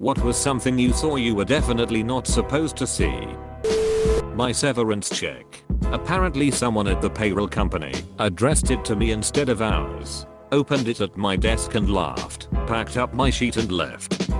What was something you saw you were definitely not supposed to see? My severance check. Apparently someone at the payroll company addressed it to me instead of ours. Opened it at my desk and laughed, packed up my sheet and left.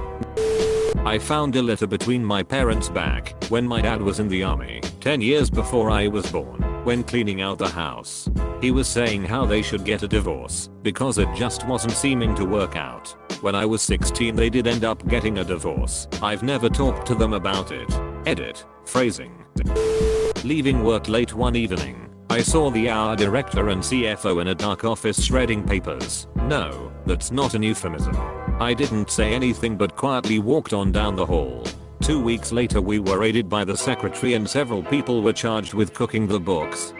I found a letter between my parents back when my dad was in the army, 10 years before I was born, when cleaning out the house. He was saying how they should get a divorce because it just wasn't seeming to work out. When I was 16 they did end up getting a divorce. I've never talked to them about it. Edit. Phrasing. Leaving work late one evening, I saw the our director and CFO in a dark office shredding papers. No, that's not an euphemism. I didn't say anything but quietly walked on down the hall. 2 weeks later we were raided by the secretary and several people were charged with cooking the books.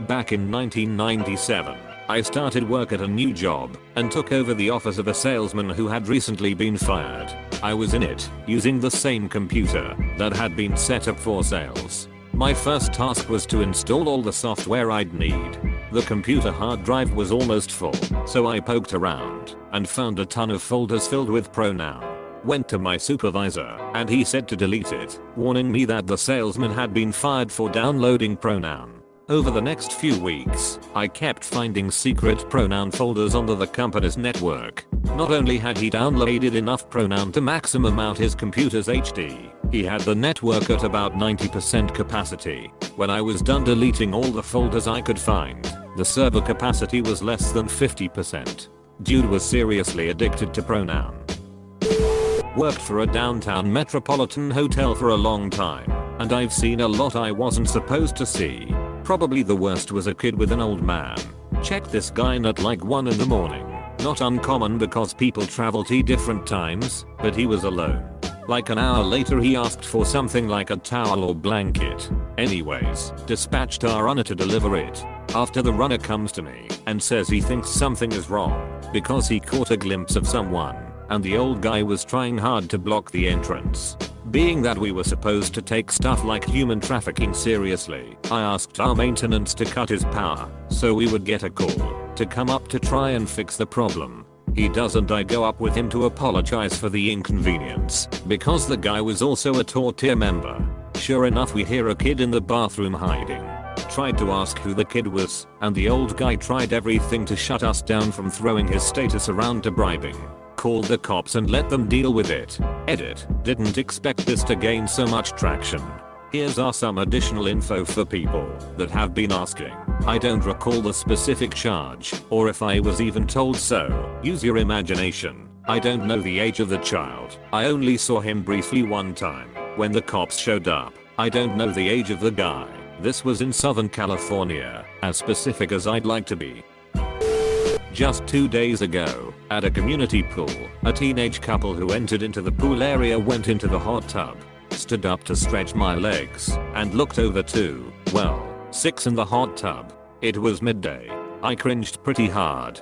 Back in 1997, I started work at a new job and took over the office of a salesman who had recently been fired. I was in it, using the same computer that had been set up for sales. My first task was to install all the software I'd need. The computer hard drive was almost full, so I poked around and found a ton of folders filled with pronoun. Went to my supervisor and he said to delete it, warning me that the salesman had been fired for downloading pronoun. Over the next few weeks, I kept finding secret pronoun folders onto the company's network. Not only had he downloaded enough pronoun to maximum out his computer's HD, he had the network at about 90% capacity. When I was done deleting all the folders I could find, the server capacity was less than 50%. Dude was seriously addicted to pronoun. Worked for a downtown metropolitan hotel for a long time, and I've seen a lot I wasn't supposed to see. Probably the worst was a kid with an old man. Checked this guy in at like 1 in the morning. Not uncommon because people travel to different times, but he was alone. Like an hour later he asked for something like a towel or blanket. Anyways, dispatched our runner to deliver it. After the runner comes to me and says he thinks something is wrong because he caught a glimpse of someone and the old guy was trying hard to block the entrance. Being that we were supposed to take stuff like human trafficking seriously, I asked our maintenance to cut his power so we would get a call to come up to try and fix the problem. He doesn't. I go up with him to apologize for the inconvenience because the guy was also a torture member. Sure enough we hear a kid in the bathroom hiding. Tried to ask who the kid was and the old guy tried everything to shut us down from throwing his status around to bribing. Called the cops and let them deal with it. Edit. Didn't expect this to gain so much traction. Here's some additional info for people that have been asking. I don't recall the specific charge or if I was even told so. Use your imagination. I don't know the age of the child. I only saw him briefly one time when the cops showed up. I don't know the age of the guy. This was in Southern California, as specific as I'd like to be. Just 2 days ago, at a community pool, a teenage couple who entered into the pool area went into the hot tub, stood up to stretch my legs, and looked over to, well, 6 in the hot tub. It was midday. I cringed pretty hard.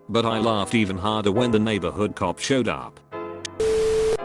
But I laughed even harder when the neighborhood cop showed up.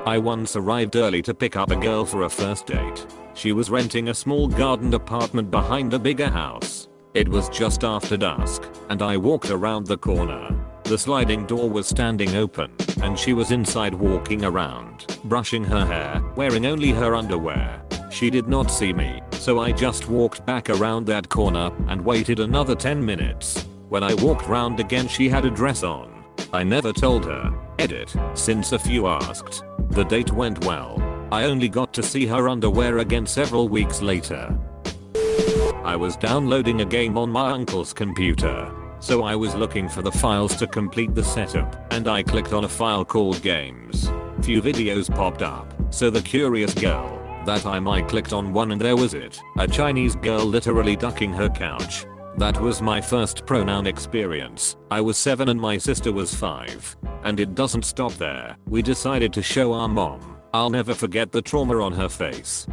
I once arrived early to pick up a girl for a first date. She was renting a small gardened apartment behind a bigger house. It was just after dusk, and I walked around the corner. The sliding door was standing open, and she was inside walking around, brushing her hair, wearing only her underwear. She did not see me, so I just walked back around that corner and waited another 10 minutes. When I walked round again she had a dress on. I never told her. Edit. Since a few asked. The date went well. I only got to see her underwear again several weeks later. I was downloading a game on my uncle's computer, so I was looking for the files to complete the setup, and I clicked on a file called games. Few videos popped up, so the curious girl that I clicked on one and there was it, a Chinese girl literally ducking her couch. That was my first pronoun experience. I was 7 and my sister was 5. And it doesn't stop there. We decided to show our mom. I'll never forget the trauma on her face.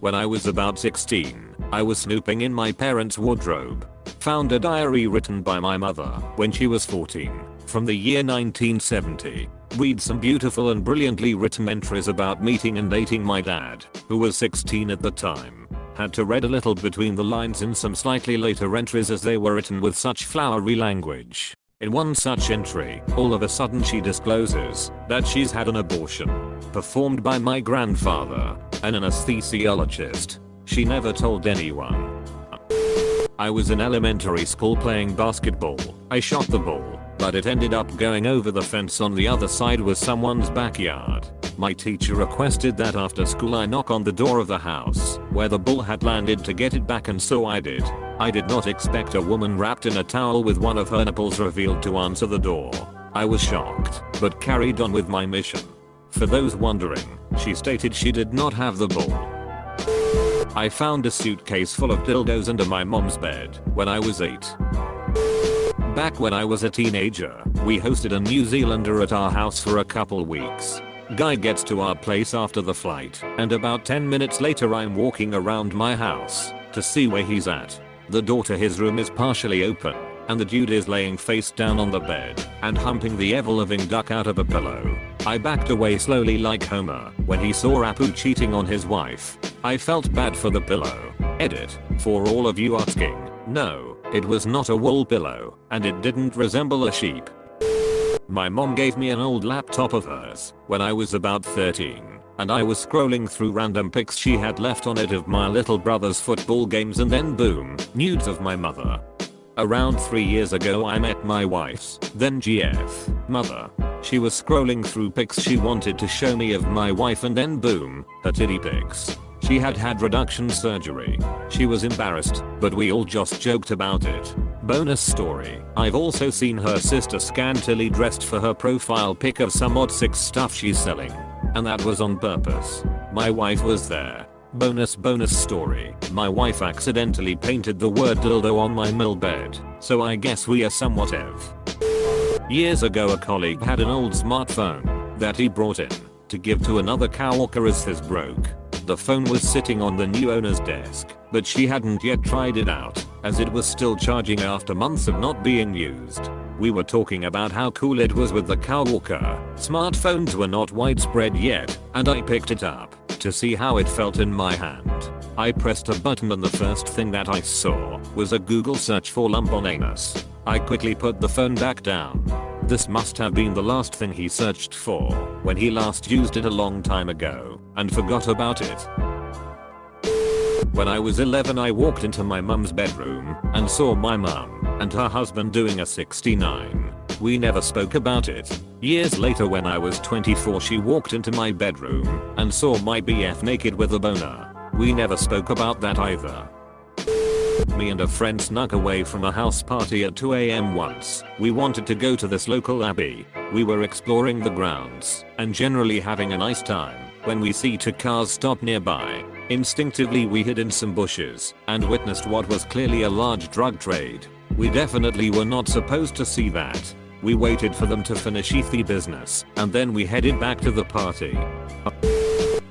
When I was about 16, I was snooping in my parents' wardrobe. Found a diary written by my mother when she was 14, from the year 1970. Read some beautiful and brilliantly written entries about meeting and dating my dad, who was 16 at the time. Had to read a little between the lines in some slightly later entries as they were written with such flowery language. In one such entry, all of a sudden she discloses that she's had an abortion performed by my grandfather, an anesthesiologist. She never told anyone. I was in elementary school playing basketball. I shot the ball, but it ended up going over the fence on the other side was someone's backyard. My teacher requested that after school I knock on the door of the house where the ball had landed to get it back, and so I did. I did not expect a woman wrapped in a towel with one of her nipples revealed to answer the door. I was shocked, but carried on with my mission. For those wondering, she stated she did not have the ball. I found a suitcase full of dildos under my mom's bed when I was 8. Back when I was a teenager, we hosted a New Zealander at our house for a couple weeks. Guy gets to our place after the flight, and about 10 minutes later I'm walking around my house to see where he's at. The door to his room is partially open, and the dude is laying face down on the bed and humping the ever-living duck out of a pillow. I backed away slowly like Homer when he saw Apu cheating on his wife. I felt bad for the pillow. Edit, for all of you asking, no, it was not a wool pillow, and it didn't resemble a sheep. My mom gave me an old laptop of hers when I was about 13, and I was scrolling through random pics she had left on it of my little brother's football games, and then boom, nudes of my mother. Around 3 years ago I met my wife's, then GF, mother. She was scrolling through pics she wanted to show me of my wife, and then boom, her titty pics. She had had reduction surgery. She was embarrassed, but we all just joked about it. Bonus story, I've also seen her sister scantily dressed for her profile pic of some odd sex stuff she's selling. And that was on purpose. My wife was there. Bonus story, my wife accidentally painted the word dildo on my mill bed, so I guess we are somewhat ev. Years ago a colleague had an old smartphone that he brought in to give to another coworker as his broke. The phone was sitting on the new owner's desk, but she hadn't yet tried it out, as it was still charging after months of not being used. We were talking about how cool it was with the coworker. Smartphones were not widespread yet, and I picked it up to see how it felt in my hand. I pressed a button and the first thing that I saw was a Google search for lump on anus. I quickly put the phone back down. This must have been the last thing he searched for when he last used it a long time ago and forgot about it. When I was 11 I walked into my mum's bedroom and saw my mum and her husband doing a 69. We never spoke about it. Years later when I was 24 she walked into my bedroom and saw my BF naked with a boner. We never spoke about that either. Me and a friend snuck away from a house party at 2 AM once. We wanted to go to this local abbey. We were exploring the grounds and generally having a nice time when we see two cars stop nearby. Instinctively we hid in some bushes and witnessed what was clearly a large drug trade. We definitely were not supposed to see that. We waited for them to finish the business and then we headed back to the party.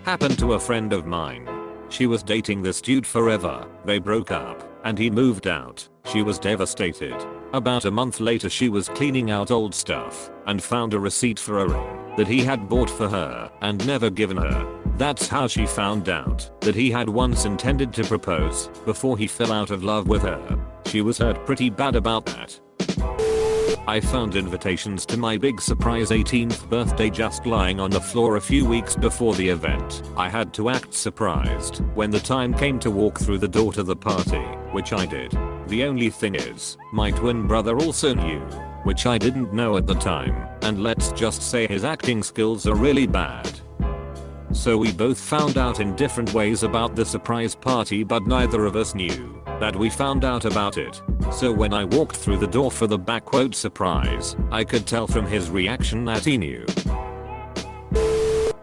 Happened to a friend of mine. She was dating this dude forever. They broke up and he moved out. She was devastated. About a month later she was cleaning out old stuff and found a receipt for a ring that he had bought for her and never given her. That's how she found out that he had once intended to propose before he fell out of love with her. She was hurt pretty bad about that. I found invitations to my big surprise 18th birthday just lying on the floor a few weeks before the event. I had to act surprised when the time came to walk through the door to the party, which I did. The only thing is, my twin brother also knew, which I didn't know at the time, and let's just say his acting skills are really bad. So we both found out in different ways about the surprise party, but neither of us knew that we found out about it. So when I walked through the door for the backquote surprise, I could tell from his reaction that he knew.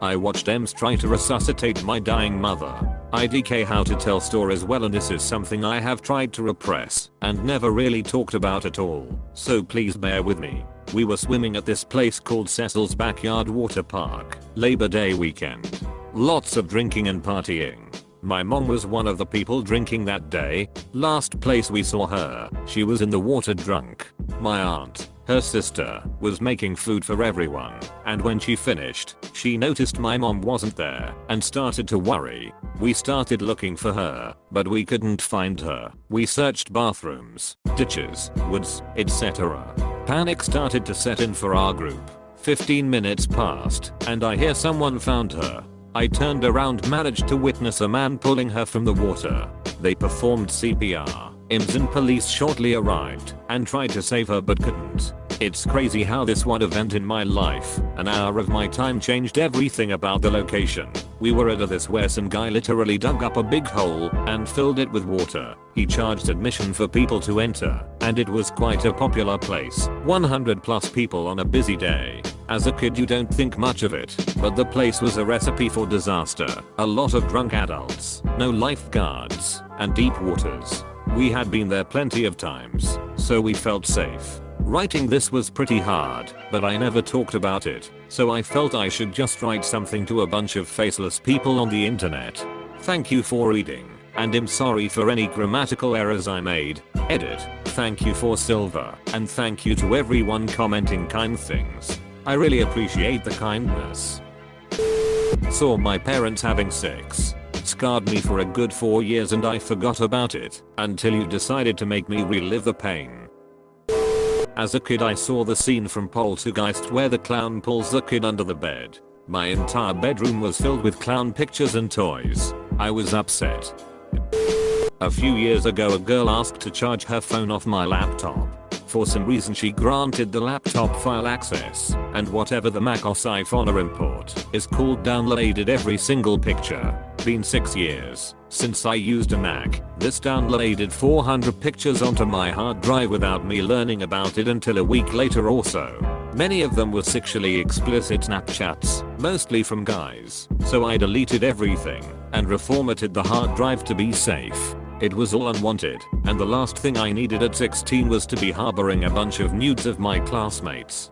I watched Ems try to resuscitate my dying mother. IDK how to tell stories well, and this is something I have tried to repress and never really talked about at all, so please bear with me. We were swimming at this place called Cecil's Backyard Water Park, Labor Day weekend. Lots of drinking and partying. My mom was one of the people drinking that day. Last place we saw her, she was in the water drunk. My aunt, her sister, was making food for everyone, and when she finished, she noticed my mom wasn't there and started to worry. We started looking for her, but we couldn't find her. We searched bathrooms, ditches, woods, etc. Panic started to set in for our group. 15 minutes passed, and I hear someone found her. I turned around, managed to witness a man pulling her from the water. They performed CPR. EMS and police shortly arrived and tried to save her but couldn't. It's crazy how this one event in my life, an hour of my time, changed everything about the location. We were at this where some guy literally dug up a big hole and filled it with water. He charged admission for people to enter, and it was quite a popular place. 100 plus people on a busy day. As a kid you don't think much of it, but the place was a recipe for disaster. A lot of drunk adults, no lifeguards, and deep waters. We had been there plenty of times, so we felt safe. Writing this was pretty hard, but I never talked about it, so I felt I should just write something to a bunch of faceless people on the internet. Thank you for reading, and I'm sorry for any grammatical errors I made. Edit. Thank you for silver, and thank you to everyone commenting kind things. I really appreciate the kindness. Saw my parents having sex. Scarred me for a good 4 years and I forgot about it until you decided to make me relive the pain. As a kid I saw the scene from Poltergeist where the clown pulls the kid under the bed. My entire bedroom was filled with clown pictures and toys. I was upset. A few years ago a girl asked to charge her phone off my laptop. For some reason she granted the laptop file access, and whatever the Mac OS iPhone or import is called downloaded every single picture. Been 6 years since I used a Mac. This downloaded 400 pictures onto my hard drive without me learning about it until a week later or so. Many of them were sexually explicit Snapchats, mostly from guys, so I deleted everything and reformatted the hard drive to be safe. It was all unwanted, and the last thing I needed at 16 was to be harboring a bunch of nudes of my classmates.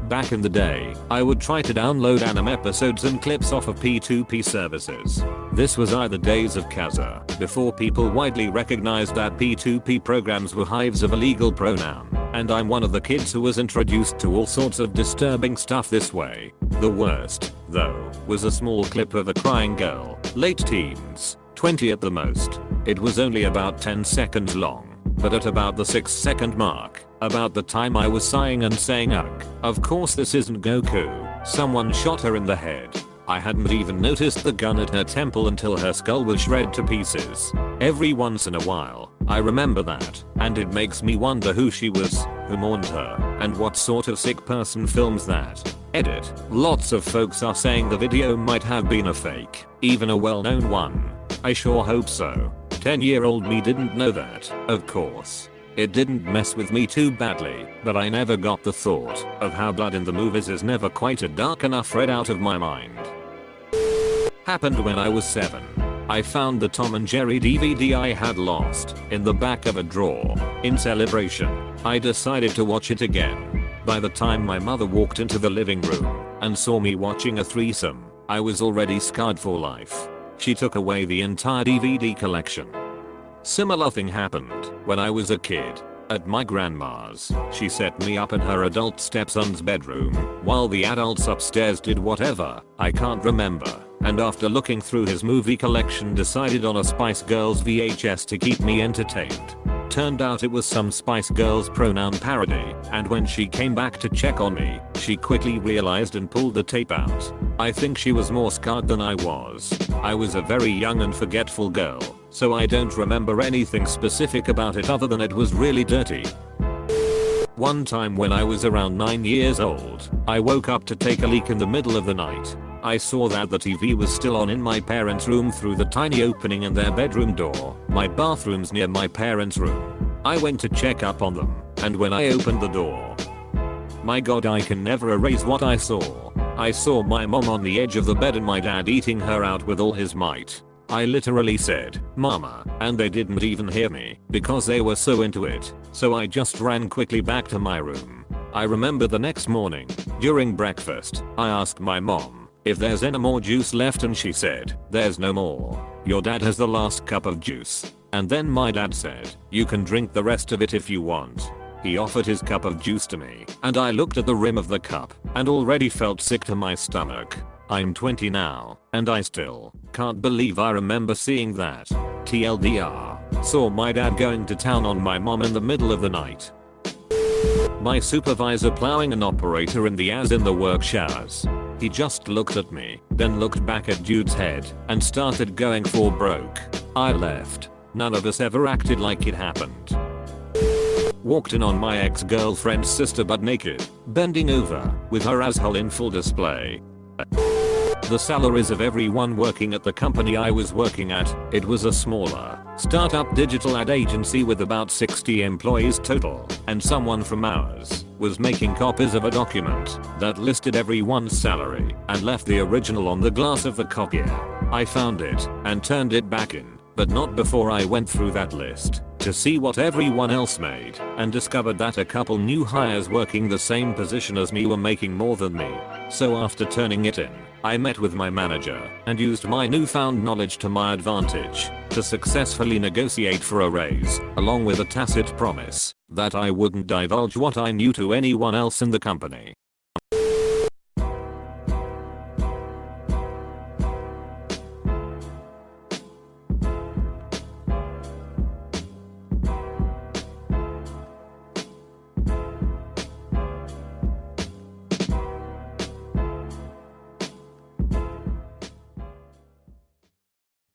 Back in the day, I would try to download anime episodes and clips off of P2P services. This was either days of Kazaa, before people widely recognized that P2P programs were hives of illegal pronoun, and I'm one of the kids who was introduced to all sorts of disturbing stuff this way. The worst, though, was a small clip of a crying girl, late teens, 20 at the most. It was only about 10 seconds long, but at about the 6-second mark, about the time I was sighing and saying ugh. Of course this isn't Goku. Someone shot her in the head. I hadn't even noticed the gun at her temple until her skull was shred to pieces. Every once in a while, I remember that, and it makes me wonder who she was, who mourned her, and what sort of sick person films that. Edit. Lots of folks are saying the video might have been a fake, even a well-known one. I sure hope so. 10-year-old me didn't know that, of course. It didn't mess with me too badly, but I never got the thought of how blood in the movies is never quite a dark enough red out of my mind. Happened when I was 7. I found the Tom and Jerry DVD I had lost in the back of a drawer. In celebration, I decided to watch it again. By the time my mother walked into the living room and saw me watching a threesome, I was already scarred for life. She took away the entire DVD collection. Similar thing happened when I was a kid. At my grandma's, she set me up in her adult stepson's bedroom while the adults upstairs did whatever, I can't remember, and after looking through his movie collection decided on a Spice Girls VHS to keep me entertained. Turned out it was some Spice Girls pronoun parody, and when she came back to check on me, she quickly realized and pulled the tape out. I think she was more scarred than I was. I was a very young and forgetful girl, so I don't remember anything specific about it other than it was really dirty. One time when I was around 9 years old, I woke up to take a leak in the middle of the night. I saw that the TV was still on in my parents' room through the tiny opening in their bedroom door. My bathroom's near my parents' room. I went to check up on them, and when I opened the door, my god, I can never erase what I saw. I saw my mom on the edge of the bed and my dad eating her out with all his might. I literally said, "Mama," and they didn't even hear me because they were so into it, so I just ran quickly back to my room. I remember the next morning, during breakfast, I asked my mom if there's any more juice left and she said, "There's no more. Your dad has the last cup of juice." And then my dad said, "You can drink the rest of it if you want." He offered his cup of juice to me, and I looked at the rim of the cup and already felt sick to my stomach. I'm 20 now, and I still can't believe I remember seeing that. TLDR, saw my dad going to town on my mom in the middle of the night. My supervisor plowing an operator in the ass in the work showers. He just looked at me, then looked back at dude's head, and started going for broke. I left. None of us ever acted like it happened. Walked in on my ex-girlfriend's sister butt naked, bending over, with her asshole in full display. The salaries of everyone working at the company I was working at, it was a smaller, startup digital ad agency with about 60 employees total, and someone from ours was making copies of a document that listed everyone's salary and left the original on the glass of the copier. I found it and turned it back in, but not before I went through that list to see what everyone else made and discovered that a couple new hires working the same position as me were making more than me. So after turning it in, I met with my manager and used my newfound knowledge to my advantage to successfully negotiate for a raise, along with a tacit promise that I wouldn't divulge what I knew to anyone else in the company.